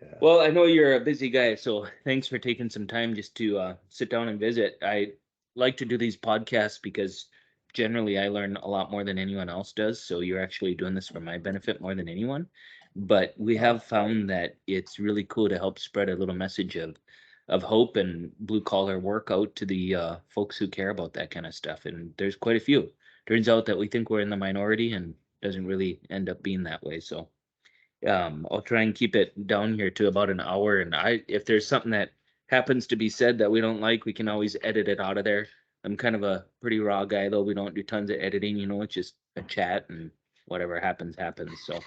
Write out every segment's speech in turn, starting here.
Yeah. Well, I know you're a busy guy, so thanks for taking some time just to sit down and visit. I like to do these podcasts because generally I learn a lot more than anyone else does. So you're actually doing this for my benefit more than anyone. But we Uh, have found that it's really cool to help spread a little message of hope and blue collar work out to the folks who care about that kind of stuff. And there's quite a few. Turns out that we think we're in the minority and doesn't really end up being that way. So I'll try and keep it down here to about an hour. And if there's something that happens to be said that we don't like, we can always edit it out of there. I'm kind of a pretty raw guy, though. We don't do tons of editing, it's just a chat and whatever happens, happens. So,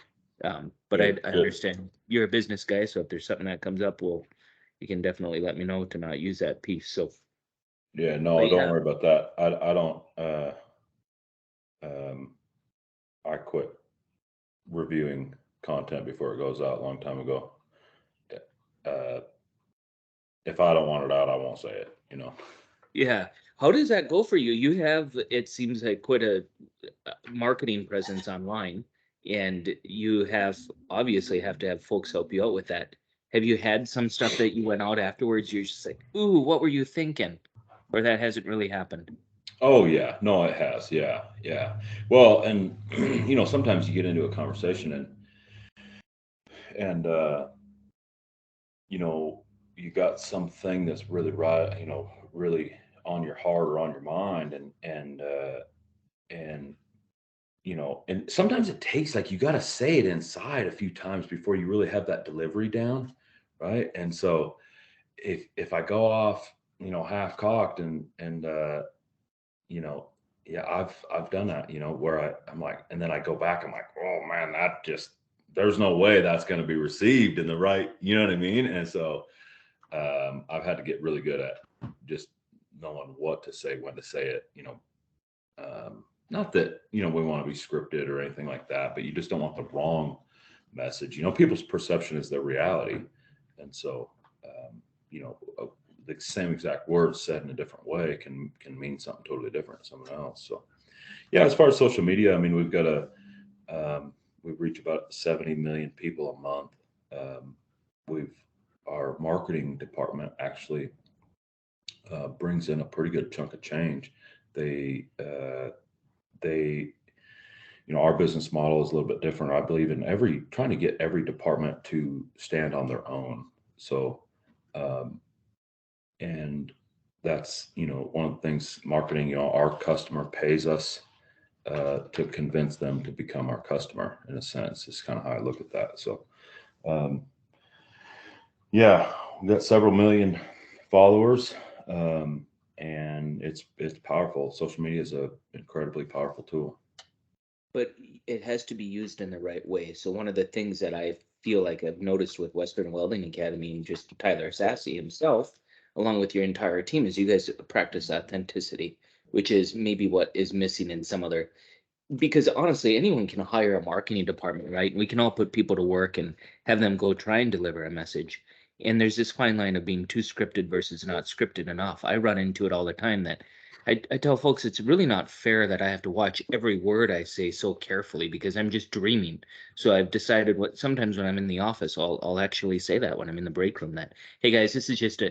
but I, good, I good. understand you're a business guy. So if there's something that comes up, you can definitely let me know to not use that piece. So, Yeah, no, but don't yeah, worry about that. I don't. Um, I quit reviewing content before it goes out a long time ago. Uh, if I don't want it out, I won't say it. yeah. How does that go for you? You have, it seems like quite a marketing presence online, and you have obviously have to have folks help you out with that. Have you had some stuff that you went out afterwards? You're just like, ooh, what were you thinking? Or that hasn't really happened? Oh yeah, no, it has. Yeah, yeah. Well, and sometimes you get into a conversation and you know, you got something that's really right, really on your heart or on your mind, and and sometimes it takes like you got to say it inside a few times before you really have that delivery down, right? And so if I go off, half cocked and you know, yeah, I've done that, where I'm like, and then I go back, I'm like, oh man, that just there's no way that's going to be received in the right, you know what I mean? And so I've had to get really good at just knowing what to say, when to say it. Not that we want to be scripted or anything like that, but you just don't want the wrong message. People's perception is their reality, and so um, you know, uh, the same exact words said in a different way can mean something totally different to someone else. So yeah, as far as social media, I mean, um, we reach about 70 million people a month. We've Our marketing department actually brings in a pretty good chunk of change. They our business model is a little bit different. I believe in every trying to get every department to stand on their own. So um, and that's one of the things marketing, our customer pays us to convince them to become our customer, in a sense, is kind of how I look at that. So um, yeah, we got several million followers, um, and it's powerful. Social media is a incredibly powerful tool. But it has to be used in the right way. So one of the things that I feel like I've noticed with Western Welding Academy and just Tyler Sasse himself, along with your entire team, is you guys practice authenticity, which is maybe what is missing in some other, because honestly, anyone can hire a marketing department, right? We can all put people to work and have them go try and deliver a message. And there's this fine line of being too scripted versus not scripted enough. I run into it all the time that I tell folks it's really not fair that I have to watch every word I say so carefully because I'm just dreaming. So I've decided what sometimes when I'm in the office, I'll actually say that when I'm in the break room that, hey guys, this is just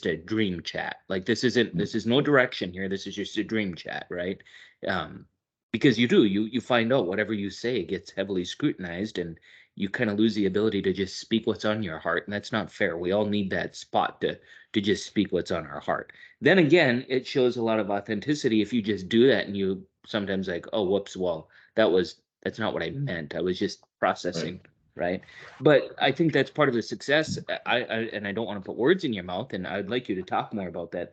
a dream chat. Like this is no direction here. This is just a dream chat, right? Um, because you find out whatever you say gets heavily scrutinized and you kind of lose the ability to just speak what's on your heart, and that's not fair. We all need that spot to just speak what's on our heart. Then again, it shows a lot of authenticity if you just do that and you sometimes like, oh whoops, well, that's not what I meant. I was just Right. processing, right? But I think that's part of the success. And I don't want to put words in your mouth, and I'd like you to talk more about that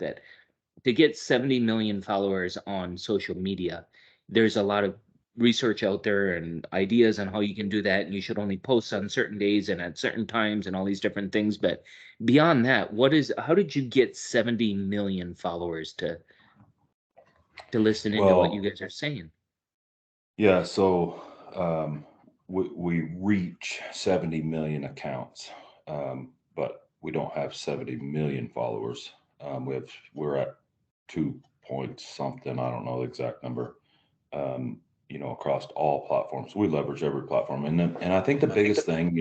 to get 70 million followers on social media, there's a lot of research out there and ideas on how you can do that. And you should only post on certain days and at certain times and all these different things. But beyond that, how did you get 70 million followers to listen into what you Well, guys are saying? yeah. So we reach 70 million accounts, but we don't have 70 million followers. We're at 2 point something. I don't know the exact number. Um, across all platforms, we leverage every platform, and I think the biggest thing,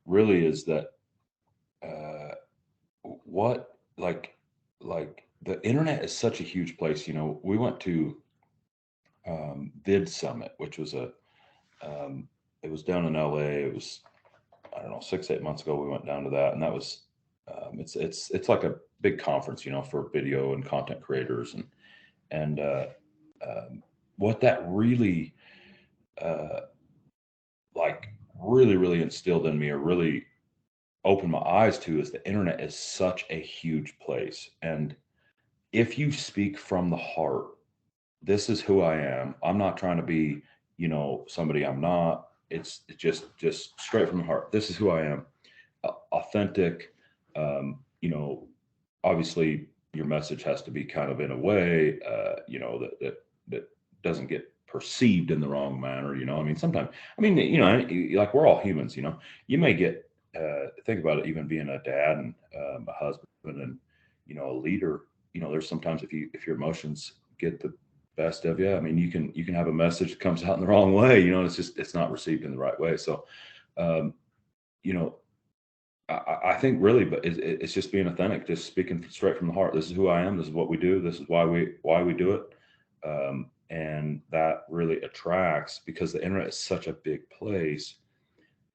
really is that uh, what like the internet is such a huge place. We went to Vid Summit, which was um, it was down in LA. It was, I don't know, 6, 8 months ago. We went down to that, and that was it's like a big conference, for video and content creators, and what that really uh, like really instilled in me, or really opened my eyes to, is the internet is such a huge place. And if you speak from the heart, this is who I am. I'm not trying to be, somebody I'm not. It's just straight from the heart. This is who I am. Authentic. You know, obviously your message has to be kind of in a way, that doesn't get perceived in the wrong manner. I mean, sometimes, I mean, like, we're all humans. You may get, think about it, even being a dad and a husband and, a leader. There's sometimes, if your emotions get the best of you, I mean, you can have a message that comes out in the wrong way. It's not received in the right way. So, um, you know, I think really, but it's just being authentic, just speaking straight from the heart. This is who I am. This is what we do. This is why we do it, and that really attracts, because the internet is such a big place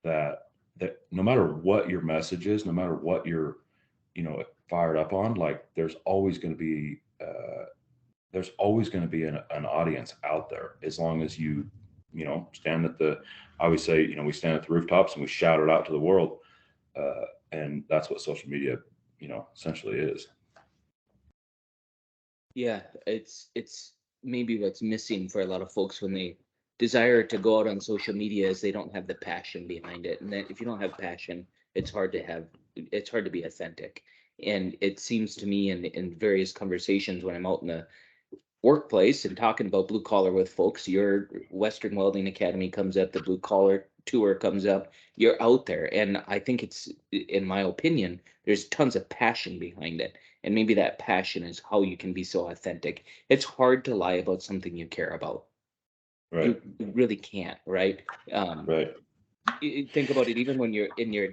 that no matter what your message is, no matter what you're fired up on, like, there's always going to be an audience out there, as long as stand at the. I always say, we stand at the rooftops and we shout it out to the world. And that's what social media, essentially is. Yeah, it's maybe what's missing for a lot of folks when they desire to go out on social media is they don't have the passion behind it. And that if you don't have passion, it's hard to be authentic. And it seems to me in various conversations when I'm out in the workplace and talking about blue collar with folks, your Western Welding Academy comes up, the blue collar tour comes up, you're out there. And I think it's, in my opinion, there's tons of passion behind it. And maybe that passion is how you can be so authentic. It's hard to lie about something you care about. Right. You really can't, right? Um, Right. think about it, even when you're in your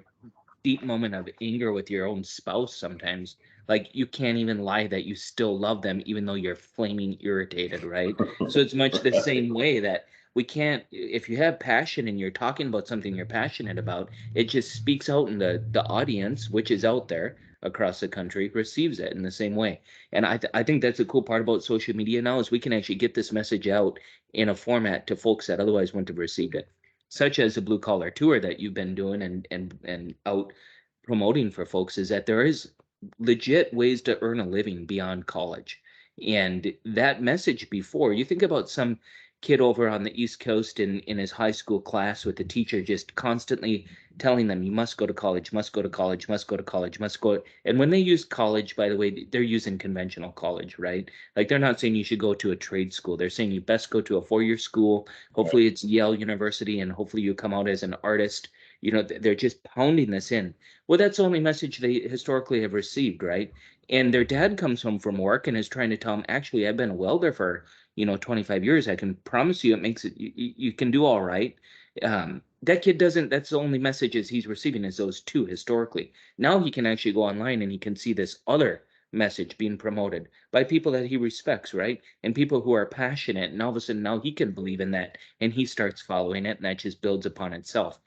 deep moment of anger with your own spouse sometimes, like, you can't even lie that you still love them even though you're flaming irritated, right? So it's much the Right. same way that we can't, if you have passion and you're talking about something you're passionate about, it just speaks out, and the audience, which is out there across the country, receives it in the same way. And I think that's a cool part about social media now, is we can actually get this message out in a format to folks that otherwise wouldn't have received it, such as the blue collar tour that you've been doing and out promoting for folks, is that there is legit ways to earn a living beyond college. And that message before, you think about some kid over on the East Coast in his high school class with the teacher just constantly telling them, you must go to college, must go to college, must go to college, must go. And when they use college, by the way, they're using conventional college, right? Like, they're not saying you should go to a trade school. They're saying you best go to a 4-year school. Hopefully it's Yale University, and hopefully you come out as an artist. They're just pounding this in. Well, that's the only message they historically have received, right? And their dad comes home from work and is trying to tell them, actually, I've been a welder for 25 years. I can promise you, it makes it, you can do all right. That kid doesn't. That's the only messages he's receiving, is those two historically. Now he can actually go online and he can see this other message being promoted by people that he respects, right? And people who are passionate. And all of a sudden now he can believe in that, and he starts following it, and that just builds upon itself.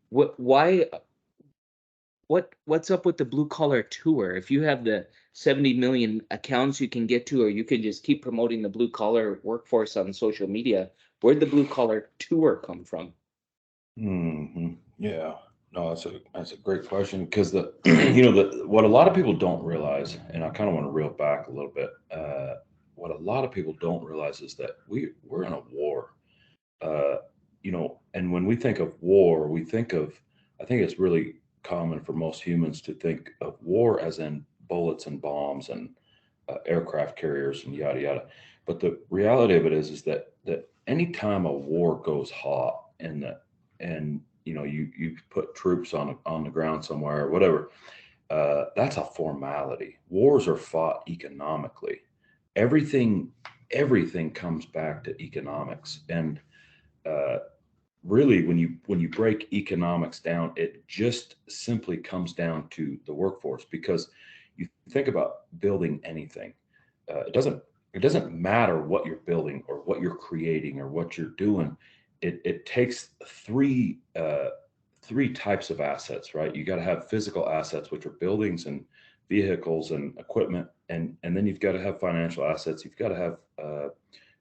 Why what's up with the blue collar tour? If you have the 70 million accounts you can get to, or you can just keep promoting the blue collar workforce on social media, where'd the blue collar tour come from? Yeah. No, that's a great question, because what a lot of people don't realize, and I kind of want to reel back a little bit. What a lot of people don't realize is that we're in a war. Uh, and when we think of war, I think it's really common for most humans to think of war as in bullets and bombs and aircraft carriers and yada yada. But the reality of it is that anytime a war goes hot, and you put troops on the ground somewhere or whatever, that's a formality. Wars are fought economically. Everything everything comes back to economics, and uh, really, when you break economics down, it just simply comes down to the workforce. Because you think about building anything, it doesn't matter what you're building or what you're creating or what you're doing. It takes three types of assets, right? You got to have physical assets, which are buildings and vehicles and equipment, and then you've got to have financial assets. You've got to have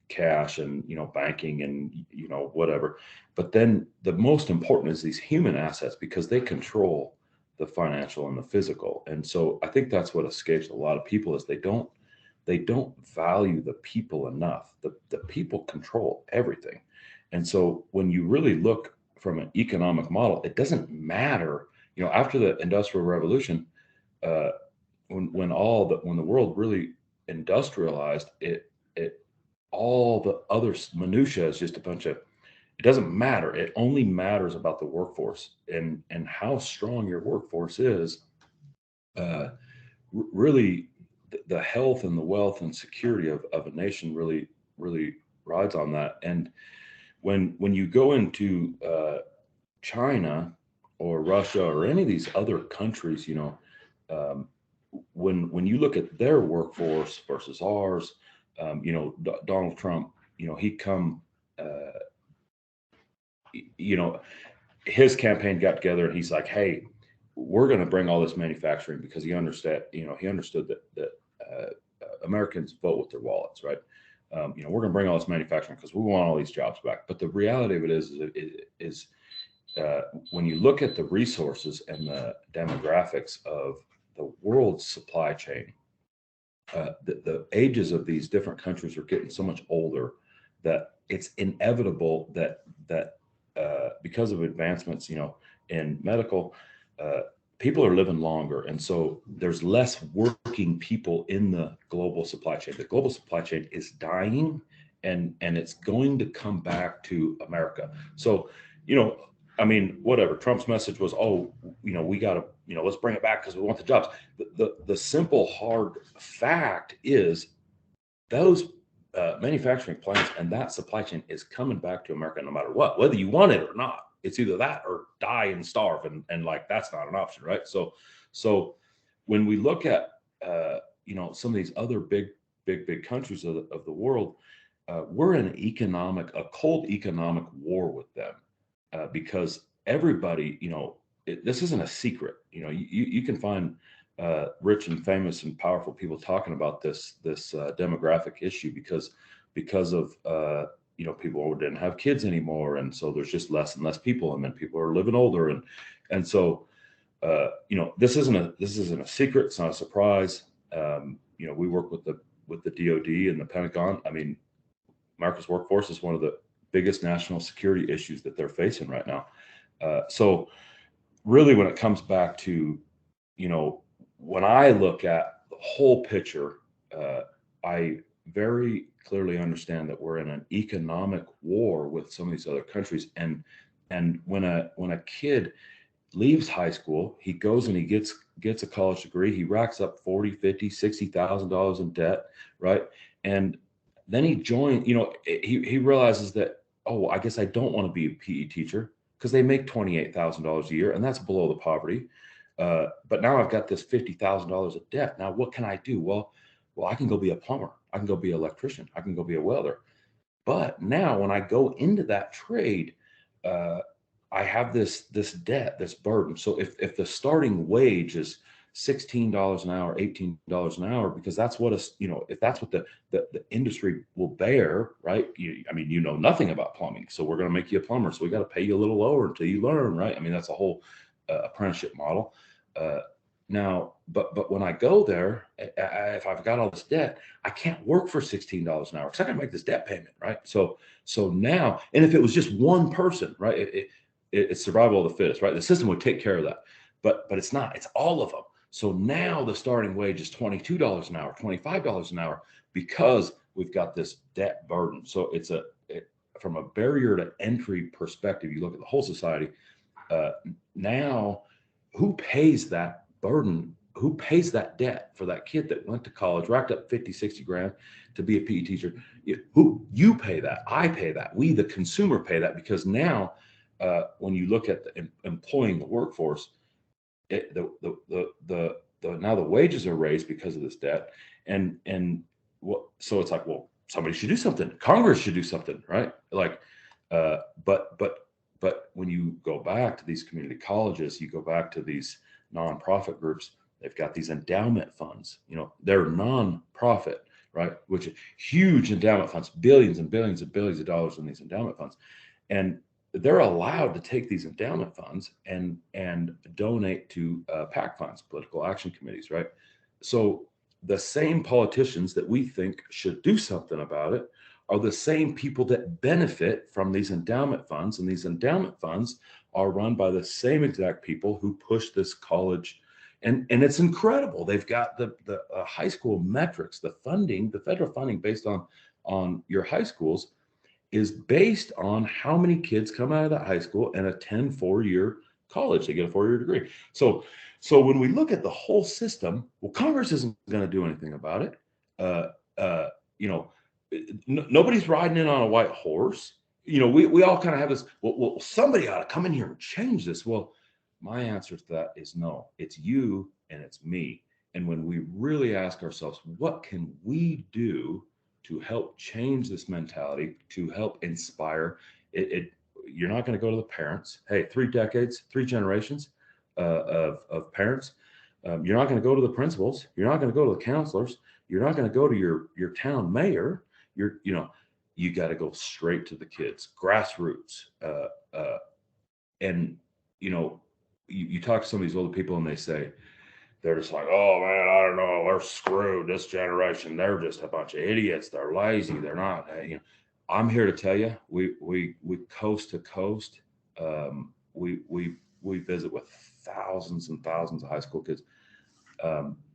cash and banking and whatever. But then the most important is these human assets, because they control the financial and the physical. And so I think that's what escapes a lot of people, is they don't value the people enough. The people control everything. And so when you really look from an economic model, it doesn't matter. After the Industrial Revolution, uh, when the world really industrialized, it all the other minutia is just a bunch of, it doesn't matter. It only matters about the workforce, and how strong your workforce is. Uh, Really, the health and the wealth and security of a nation really rides on that. And when you go into China or Russia or any of these other countries, um, when you look at their workforce versus ours, Donald Trump, he come, uh, you know, his campaign got together and he's like, "Hey, we're going to bring all this manufacturing," because he understood that Americans vote with their wallets, right? We're going to bring all this manufacturing because we want all these jobs back. But the reality of it is uh, when you look at the resources and the demographics of the world's supply chain, the ages of these different countries are getting so much older that it's inevitable that because of advancements, in medical, uh, people are living longer, and so there's less working people in the global supply chain. The global supply chain is dying, and it's going to come back to America. So, you know, I mean, whatever Trump's message was, oh, we got to, let's bring it back because we want the jobs. The simple hard fact is those manufacturing plants and that supply chain is coming back to America no matter what, whether you want it or not. It's either that or die and starve, and like that's not an option, right? So when we look at some of these other big countries of the world, we're in a cold economic war with them, because everybody, this isn't a secret. You can find rich and famous and powerful people talking about this demographic issue, because of people who didn't have kids anymore, and so there's just less and less people, and then people are living older, and so this isn't a secret. It's not a surprise. We work with the DoD and the Pentagon. I mean, America's workforce is one of the biggest national security issues that they're facing right now. So really, when it comes back to, you know, when I look at the whole picture, I very clearly understand that we're in an economic war with some of these other countries. And when a kid leaves high school, he goes and he gets a college degree, he racks up 40, 50, $60,000 in debt, right? And then he joins, he realizes that, oh, I guess I don't want to be a PE teacher because they make $28,000 a year, and that's below the poverty. But now I've got this $50,000 of debt. Now what can I do? Well, I can go be a plumber. I can go be an electrician. I can go be a welder. But now when I go into that trade, uh, I have this debt, this burden. So if the starting wage is $16 an hour, $18 an hour, because that's what if that's what the industry will bear, right? I mean, nothing about plumbing, so we're going to make you a plumber. So we got to pay you a little lower until you learn, right? I mean, that's a whole apprenticeship model. Uh, Now, but when I go there, if I've got all this debt, I can't work for $16 an hour because I got to make this debt payment, right? So now, and if it was just one person, right, it's survival of the fittest, right? The system would take care of that, but it's not. It's all of them. So now the starting wage is $22 an hour, $25 an hour, because we've got this debt burden. So from a barrier to entry perspective, you look at the whole society. Uh, Now, who pays that burden? Who pays that debt for that kid that went to college, racked up 50, 60 grand to be a PE teacher? Who, you pay that? I pay that. We, the consumer, pay that, because now when you look at employing the workforce, now the wages are raised because of this debt, and what, so it's like, well, somebody should do something. Congress should do something, right? Like, uh, but but but when you go back to these community colleges, you go back to these nonprofit groups. They've got these endowment funds. They're nonprofit, right? Which are huge endowment funds, billions and billions and billions of dollars in these endowment funds, and they're allowed to take these endowment funds and donate to PAC funds, political action committees, right? So the same politicians that we think should do something about it are the same people that benefit from these endowment funds, and these endowment funds are run by the same exact people who push this college. And it's incredible. They've got the high school metrics, the funding, the federal funding based on your high schools is based on how many kids come out of that high school and attend 4-year college. They get a 4-year degree. So when we look at the whole system, well, Congress isn't going to do anything about it. Uh, uh, you know, Nobody's riding in on a white horse. We all kind of have this. Well, somebody ought to come in here and change this. Well, my answer to that is no. It's you and it's me. And when we really ask ourselves, what can we do to help change this mentality, to help inspire it, you're not going to go to the parents. Hey, 3 decades, 3 generations of parents. You're not going to go to the principals. You're not going to go to the counselors. You're not going to go to your town mayor. You got to go straight to the kids, grassroots. And you talk to some of these older people and they say, they're just like, oh man, I don't know, they're screwed. This generation, they're just a bunch of idiots. They're lazy. They're not. I'm here to tell you, we coast to coast. We visit with thousands and thousands of high school kids.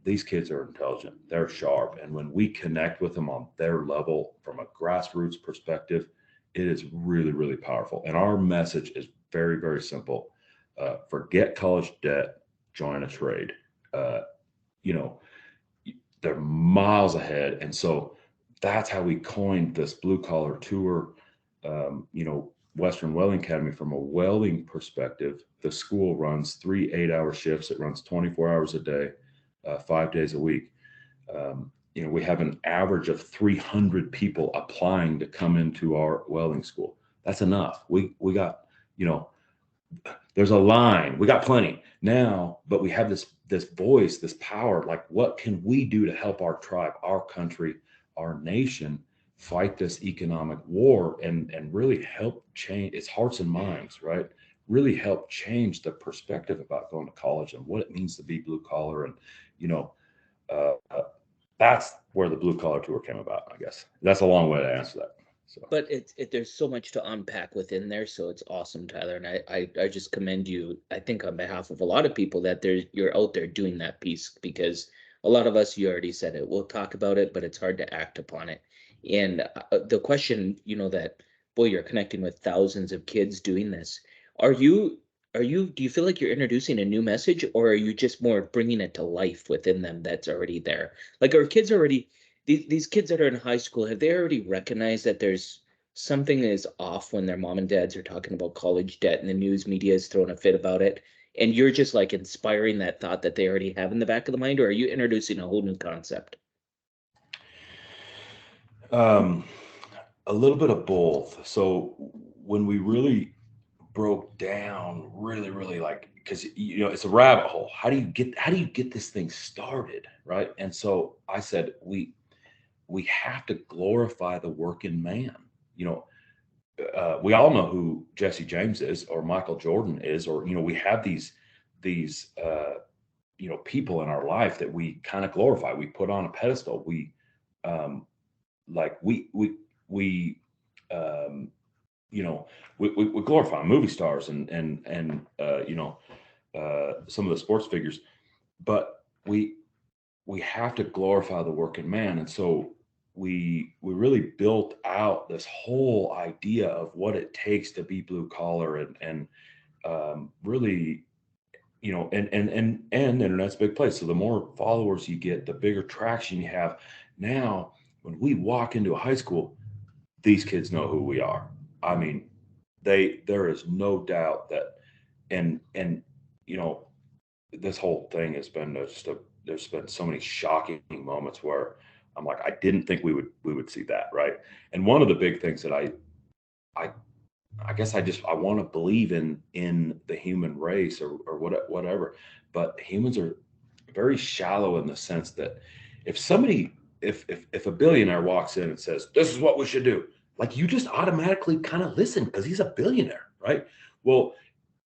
These kids are intelligent. They're sharp, and when we connect with them on their level from a grassroots perspective, it is really, really powerful. And our message is very, very simple. Forget college debt, join a trade. Uh, you know, they're miles ahead. And so that's how we coined this blue collar tour. Western Welding Academy, from a welding perspective, the school runs 3 8-hour shifts. It runs 24 hours a day, 5 days a week. We have an average of 300 people applying to come into our welding school. That's enough. We got, there's a line. We got plenty now, but we have this voice, this power. Like, what can we do to help our tribe, our country, our nation fight this economic war and really help change its hearts and minds, right? Really help change the perspective about going to college and what it means to be blue collar. And uh, that's where the blue collar tour came about. I guess that's a long way to answer that. So. But there's so much to unpack within there, so it's awesome, Tyler. And I just commend you, I think, on behalf of a lot of people, that you're out there doing that piece, because a lot of us, you already said it, we'll talk about it, but it's hard to act upon it. And the question, that, boy, you're connecting with thousands of kids doing this. Are you do you feel like you're introducing a new message, or are you just more bringing it to life within them that's already there? Like, are kids already, these kids that are in high school, have they already recognized that there's something is off when their mom and dads are talking about college debt and the news media is throwing a fit about it, and you're just like inspiring that thought that they already have in the back of the mind, or are you introducing a whole new concept? A little bit of both. So when we really broke down, really like, because it's a rabbit hole. How do you get this thing started, right? And so I said we have to glorify the working man. We all know who Jesse James is, or Michael Jordan is, or we have these people in our life that we kind of glorify. We put on a pedestal. Like we um, we glorify movie stars and some of the sports figures, but we have to glorify the working man. And so we really built out this whole idea of what it takes to be blue collar and really, and internet's a big place. So the more followers you get, the bigger traction you have. Now, when we walk into a high school, these kids know who we are. I mean, there is no doubt that, and you know, this whole thing has been there's been so many shocking moments where I'm like, I didn't think we would see that, right? And one of the big things that I I guess I want to believe in the human race, or whatever, but humans are very shallow in the sense that if somebody if a billionaire walks in and says, this is what we should do, like, you just automatically kind of listen because he's a billionaire, right? Well,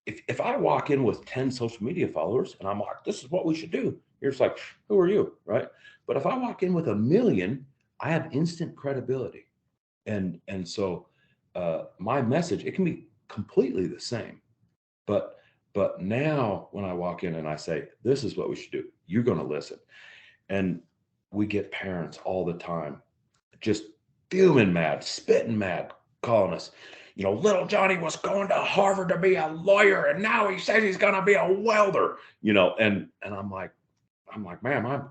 if I walk in with 10 social media followers and I'm like, this is what we should do, you're just like, who are you, right? But if I walk in with 1 million, I have instant credibility. And so my message, it can be completely the same, but now when I walk in and I say, this is what we should do, you're going to listen. And we get parents all the time just fuming mad, spitting mad, calling us, little Johnny was going to Harvard to be a lawyer, and now he says he's going to be a welder, and I'm like, ma'am,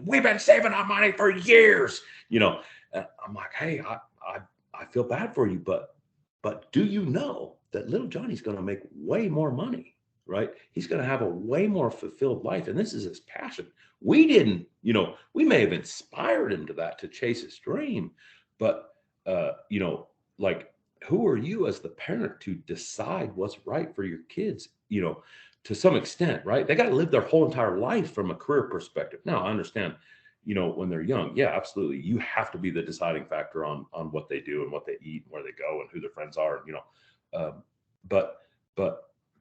we've been saving our money for years, and I'm like, hey, I feel bad for you, but do you know that little Johnny's going to make way more money, right? He's going to have a way more fulfilled life, and this is his passion. We didn't, we may have inspired him to that, to chase his dream, but like, who are you as the parent to decide what's right for your kids? To some extent, right? They got to live their whole entire life from a career perspective. Now, I understand, when they're young, yeah, absolutely, you have to be the deciding factor on what they do and what they eat and where they go and who their friends are, um, but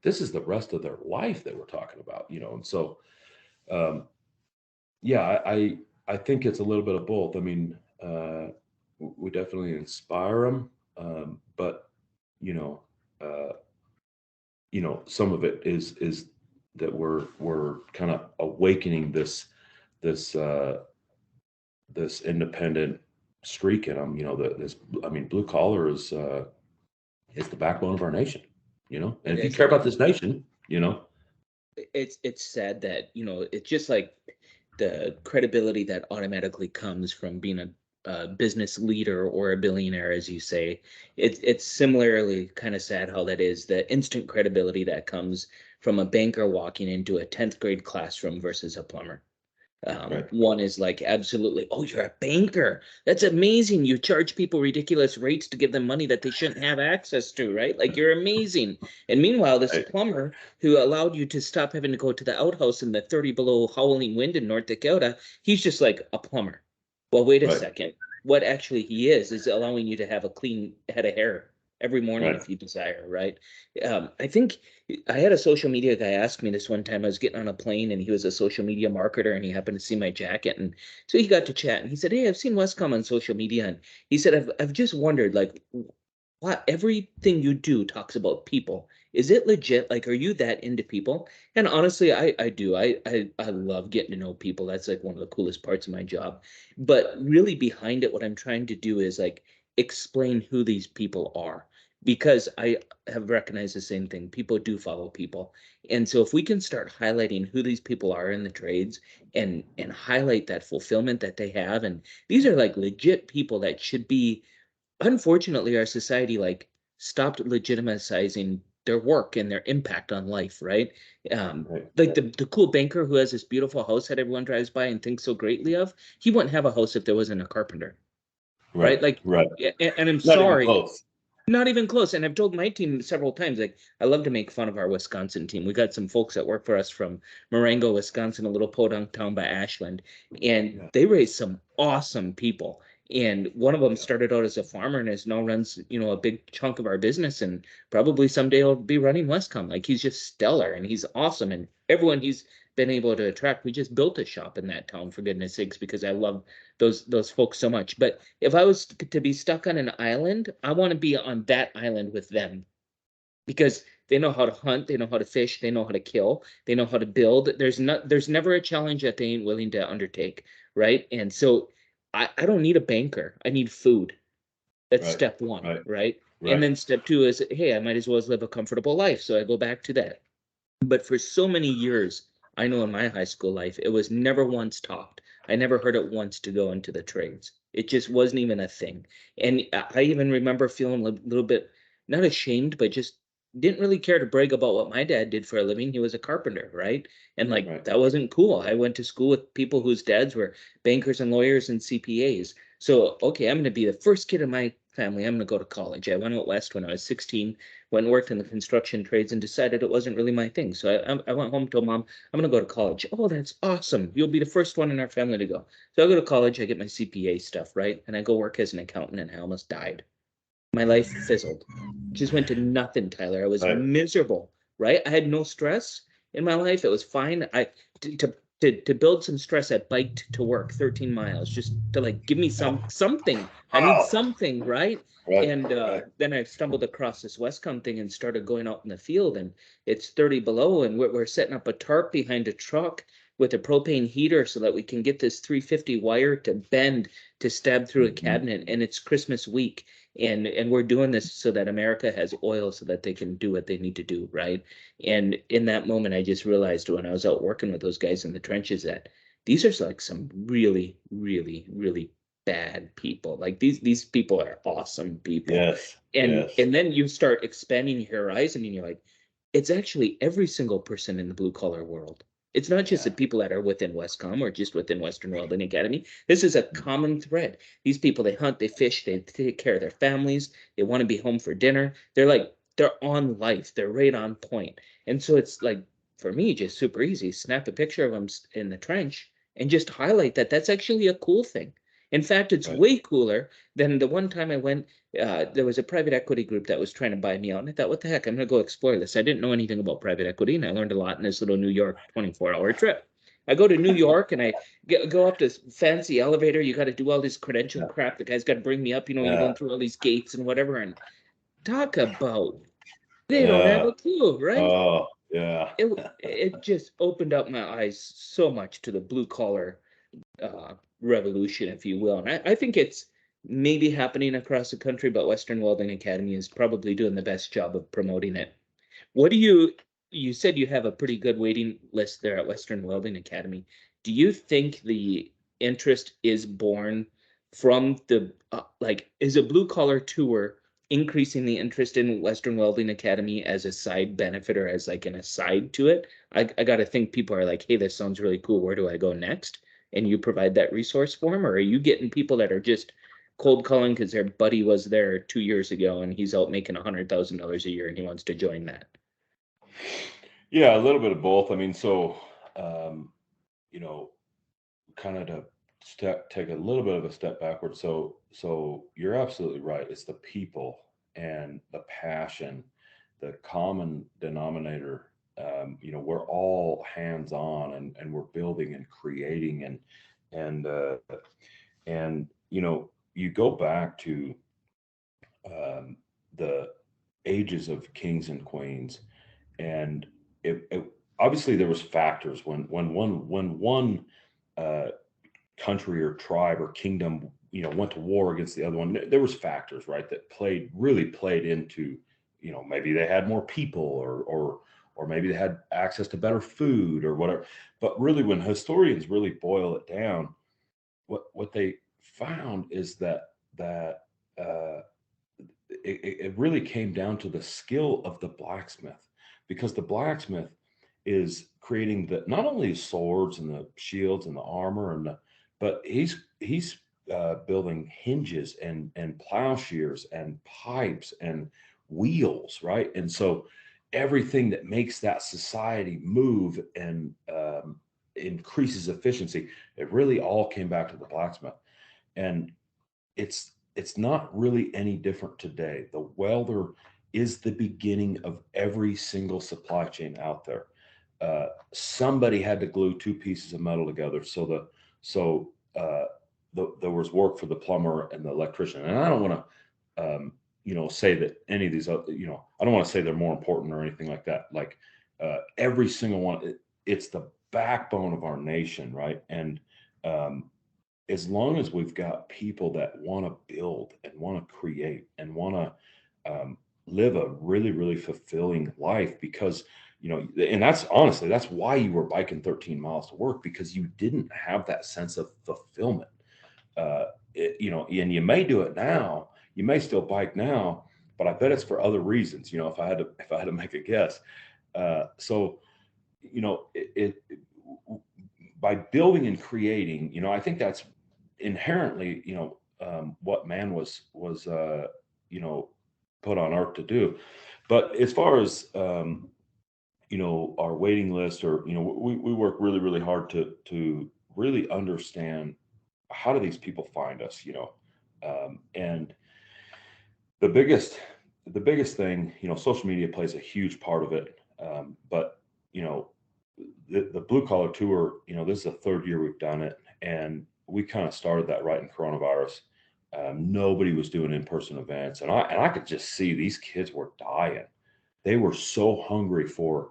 this is the rest of their life that we're talking about, and so um, yeah, I think it's a little bit of both. I mean, we definitely inspire them, but you know, uh, some of it is that we're kind of awakening this this independent streak in them. Blue collar is the backbone of our nation. And It if you is. care about this nation, It's sad that, it's just like the credibility that automatically comes from being a business leader or a billionaire, as you say. It's similarly kind of sad how that is, the instant credibility that comes from a banker walking into a 10th grade classroom versus a plumber. right, One is like, absolutely, oh, you're a banker. That's amazing. You charge people ridiculous rates to give them money that they shouldn't have access to, right? Like, you're amazing. And meanwhile, this right, plumber who allowed you to stop having to go to the outhouse in the 30 below howling wind in North Dakota, he's just like a plumber. Well, wait a right, second. What actually he is allowing you to have a clean head of hair every morning right, if you desire, right? I think I had a social media guy ask me this one time. I was getting on a plane and he was a social media marketer and he happened to see my jacket. And so he got to chat and he said, hey, I've seen Westcom on social media. And he said, I've just wondered, like, what everything you do talks about people. Is it legit? Like, are you that into people? And honestly, I do. I love getting to know people. That's like one of the coolest parts of my job. But really behind it, what I'm trying to do is like explain who these people are, because I have recognized the same thing. People do follow people. And so if we can start highlighting who these people are in the trades and highlight that fulfillment that they have, and these are like legit people that should be, unfortunately, our society like stopped legitimizing their work and their impact on life, right? right, Like the cool banker who has this beautiful house that everyone drives by and thinks so greatly of, he wouldn't have a house if there wasn't a carpenter, right, right? Like, right. and I'm Not even sorry, close. not even close. And I've told my team several times, like, I love to make fun of our Wisconsin team. We got some folks that work for us from Marengo, Wisconsin, a little podunk town by Ashland, and Yeah, they raise some awesome people. And one of them yeah, started out as a farmer and is now runs, a big chunk of our business, and probably someday he'll be running Westcom. Like, he's just stellar and he's awesome. And everyone he's been able to attract, we just built a shop in that town, for goodness sakes, because I love those folks so much. But if I was to be stuck on an island, I want to be on that island with them, because they know how to hunt, they know how to fish, they know how to kill, they know how to build. There's never a challenge that they ain't willing to undertake, right? And so I don't need a banker. I need food. That's right, step one, right, right? And right, then step two is, hey, I might as well live a comfortable life. So I go back to that. But for so many years, I know in my high school life, it was never once taught. I never heard it once to go into the trades. It just wasn't even a thing. And I even remember feeling a little bit not ashamed, but just didn't really care to brag about what my dad did for a living. He was a carpenter, right? And like Right. that wasn't cool. I went to school with people whose dads were bankers and lawyers and CPAs. So, okay, I'm going to be the first kid in my family. I'm going to go to college. I went out west when I was 16, went and worked in the construction trades and decided it wasn't really my thing. So I went home, told mom, I'm going to go to college. Oh, that's awesome. You'll be the first one in our family to go. So I go to college, I get my CPA stuff, right? And I go work as an accountant and I almost died. My life fizzled. Just went to nothing, Tyler. I was Right. miserable, right? I had no stress in my life. It was fine. To build some stress, I biked to work 13 miles just to like give me something. I need Wow. something, right? Right. And Right. then I stumbled across this Westcom thing and started going out in the field, and it's 30 below, and we're setting up a tarp behind a truck with a propane heater so that we can get this 350 wire to bend to stab through a Mhm. cabinet. And it's Christmas week, and we're doing this so that America has oil so that they can do what they need to do, right? And in that moment, I just realized when I was out working with those guys in the trenches that these are like some really, really, really bad people. Like these people are awesome people. Yes. And Yes. and then you start expanding your horizon and you're like, it's actually every single person in the blue collar world. It's not just the Yeah. people that are within Westcom or just within Western Welding Academy. This is a common thread. These people, they hunt, they fish, they take care of their families, they want to be home for dinner. They're on life, they're right on point. And so it's like, for me, just super easy. Snap a picture of them in the trench and just highlight that that's actually a cool thing. In fact, it's Right. way cooler than the one time I went. There was a private equity group that was trying to buy me out. And I thought, what the heck? I'm going to go explore this. I didn't know anything about private equity, and I learned a lot in this little New York 24-hour trip. I go to New York and I go up this fancy elevator. You got to do all this credential Yeah. crap. The guy's got to bring me up. You're Yeah. going through all these gates and whatever. And talk about they don't have Yeah. a clue, right? Oh, yeah. It just opened up my eyes so much to the blue collar revolution, if you will. And I think it's maybe happening across the country, but Western Welding Academy is probably doing the best job of promoting it. What do you said you have a pretty good waiting list there at Western Welding Academy. Do you think the interest is born from the like is a blue collar tour increasing the interest in Western Welding Academy as a side benefit or as like an aside to it? I got to think people are like, hey, this sounds really cool. Where do I go next? And you provide that resource for them, or are you getting people that are just cold calling because their buddy was there 2 years ago and he's out making $100,000 a year and he wants to join that? Yeah, a little bit of both. I mean, so um, you know, kind of to take a little bit of a step backward. So you're absolutely right. It's the people and the passion, the common denominator. We're all hands on and we're building and creating and and you go back to um, the ages of kings and queens, and it obviously there was factors when one uh, country or tribe or kingdom went to war against the other one. There was factors, right, that played into, maybe they had more people, or maybe they had access to better food or whatever. But really, when historians really boil it down, what they found is that uh, it really came down to the skill of the blacksmith, because the blacksmith is creating the not only swords and the shields and the armor but he's building hinges and plowshares and pipes and wheels, right? And so everything that makes that society move and increases efficiency, it really all came back to the blacksmith. And it's not really any different today. The welder is the beginning of every single supply chain out there. Somebody had to glue two pieces of metal together, so there was work for the plumber and the electrician. And I don't want to say that any of these other, I don't want to say they're more important or anything like that. Like every single one, it's the backbone of our nation, right? And um, as long as we've got people that want to build and want to create and want to live a really, really fulfilling life, because, and that's honestly, that's why you were biking 13 miles to work, because you didn't have that sense of fulfillment. And you may do it now, you may still bike now, but I bet it's for other reasons. If I had to make a guess. So, by building and creating, I think that's inherently, what man was you know, put on earth to do. But as far as our waiting list, or we work really really hard to really understand how do these people find us, and the biggest the biggest thing, social media plays a huge part of it. But you know the blue collar tour, this is the third year we've done it, and we kind of started that right in coronavirus. Nobody was doing in-person events, and I could just see these kids were dying. They were so hungry for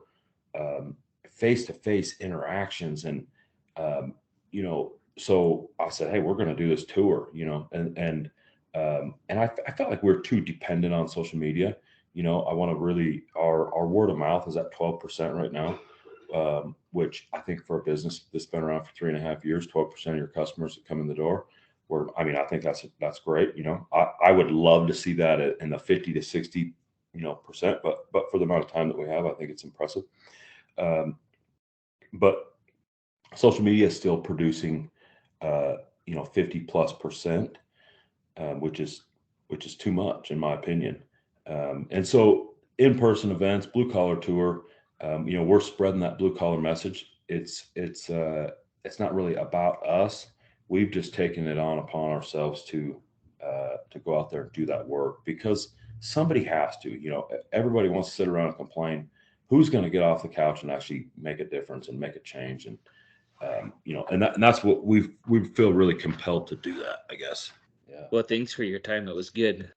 face-to-face interactions, and so I said, hey, we're going to do this tour, and I felt like we're too dependent on social media. I want to really, our word of mouth is at 12% right now, which I think for a business that's been around for 3.5 years, 12% of your customers that come in the door. I think that's great. I would love to see that in the 50 to 60, percent, but for the amount of time that we have, I think it's impressive. But social media is still producing, 50+%, which is too much in my opinion. And so in-person events, blue collar tour, we're spreading that blue collar message. It's not really about us. We've just taken it on upon ourselves to go out there and do that work, because somebody has to. Everybody wants to sit around and complain. Who's going to get off the couch and actually make a difference and make a change? And and that's what we feel really compelled to do that, I guess. Yeah. Well, thanks for your time. It was good.